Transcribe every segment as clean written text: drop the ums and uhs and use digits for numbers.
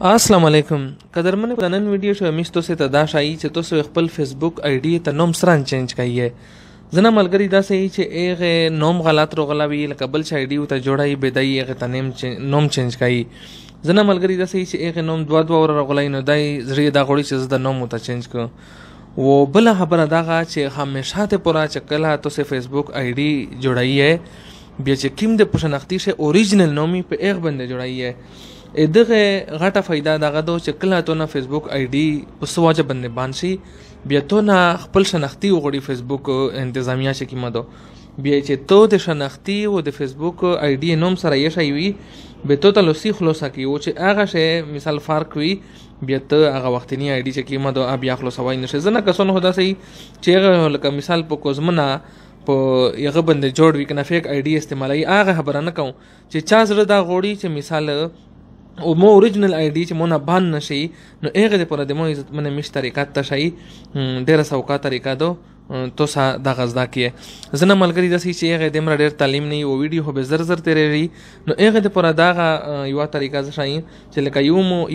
السلام علیکم قدرمن په نن ویډیو شو مستو سے تداشای چې تاسو خپل فیسبوک آی ډی ته نوم سران چینج کړئ زنه ملګری دا سه چې ایغه نوم غلط روغلاوی لکه بل شای ډی ته جوړای بدای ایغه ته نوم چینج کړئ زنه ملګری دا سه چې ایغه نوم دوا ور روغلای نو دای زری دا غوړي چې د نوم ته چینج کو و بل خبره داغه چې همیشه ته پورا چکله تاسو فیسبوک آی ډی جوړایي بیا چې کیم د پښناختی شه اوریجنل نومي په ایغه باندې جوړایي دغه غټه فائدہ دغه دو چې کله ته نه فیسبوک آی ډی په سواجه باندې باندې بیا ته نه خپل شناختی وګړي فیسبوک انتظامیه چې کیمه دو بیا چې ته د شناختی او د فیسبوک آی ډی نوم سره یې شي وي به ته تلوسی خلاصه کی او چې هغه شی مثال فرق وي بیا ته هغه وختنی آی ډی چې کیمه دو بیا خلاصوي نشي زنه کسونه هدا سي چې هغه لکه مثال په کوزمنه په یغه باندې جوړ وی کنه فیک آی ډی استعمالي هغه خبره نه کوم چې چا زړه دا غوړي چې مثال او مو اوریجنل آی ډی چې مونږه بان نشي نو هغه د پر د مو عزت منه مش طریقات ته شي ډیره سوکا طریقه دو تو سا د غزدا کیه زنه ملګری د سې چې هغه د مر ډیر تعلیم نه او ویډیو هو به زر زر تیری نو هغه د پر دغه یو طریقه ز شي چې لکه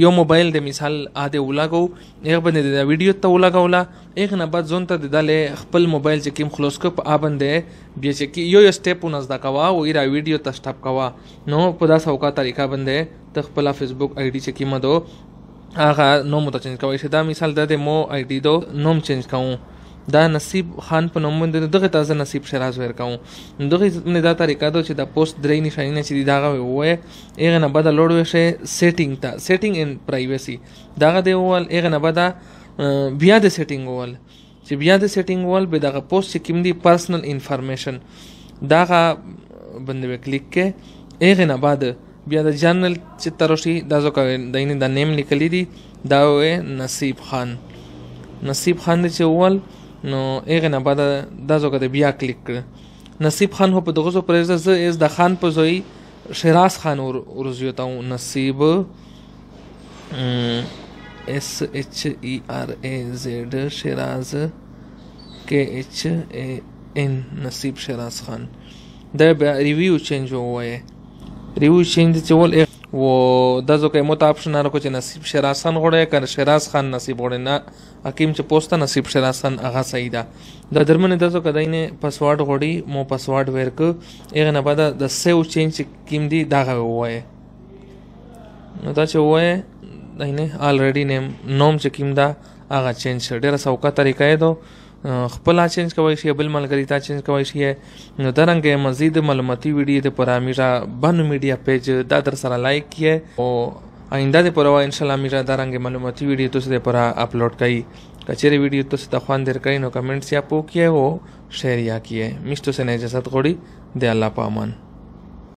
یو موبایل د مثال اده ولاګو هغه باندې د ویډیو ته ولاګولا هغه نه بعد ځون ته د خپل موبایل چې کیم خلاص کو په ابنده بیا چې یو سټپ ونز دا کوا او ایرا ویډیو ته سټاپ کوا نو په دا سوکا طریقه باندې ته خپل فیسبوک آی ډی چې کیمه دو هغه نوم ته چینج کوي دا مثال د مو آی ډی دو نوم چینج کوم دا نصیب خان په نوم باندې دغه تازه نصیب شراز ور کوم دغه نه دا طریقه دو چې دا پوسټ درې نشانه چې داغه وې هغه نه بدل لوړ وشه سیټینګ ان پرایوسی داغه دی ول هغه نه بدا بیا د سیټینګ ول چې بیا د سیټینګ ول به دغه پوسټ چې کوم دی پرسنل انفارمیشن داغه باندې کلیک کې هغه نه بعد بیا د جنرال چې ترشي دا زو دینه د نیم لیکلی دی دا و نصیب خان چې ول نو هغه نه بعد دا زو د بیا کلیک کړ نصیب خان هو په دغه زو پرېز ز از د خان په زوی شراز خان ورزیوتا نصیب اس ایچ ای آر ای زد شراز کے ایچ ای ان نصیب شراز خان دا ریویو چینج وای ریویو چینج چول و دازو که مت آپشن راکو چې نصیب شراز خان غوړې کړ شراز خان نصیب غوړې نه حکیم چې پوسټه نصیب شراز خان هغه صحیح ده د درمنه دازو کداینه پاسورډ غوړې مو پاسورډ ورک هغه نه بعد د سیو چینج کیم دی داغه وای نو دا چې وای داینه الریډي نوم چې کیم دا هغه چینج ډیره سوکا طریقه ده خپل چینج کوي شی بل ملګری تا چینج کوي شی نو درنګ مزید معلوماتي ویډیو ته پر امیرا بانو میډیا پیج دا در سره لایک کیه او آینده ته پر ان شاء الله میرا درنګ معلوماتي ویډیو ته پر اپلوډ کړي کچېری ویډیو ته ته خوان در کړئ نو کمنټس یا پو کیه او شیر یا کیه مشتو سے نه اجازه غوړي د الله په امان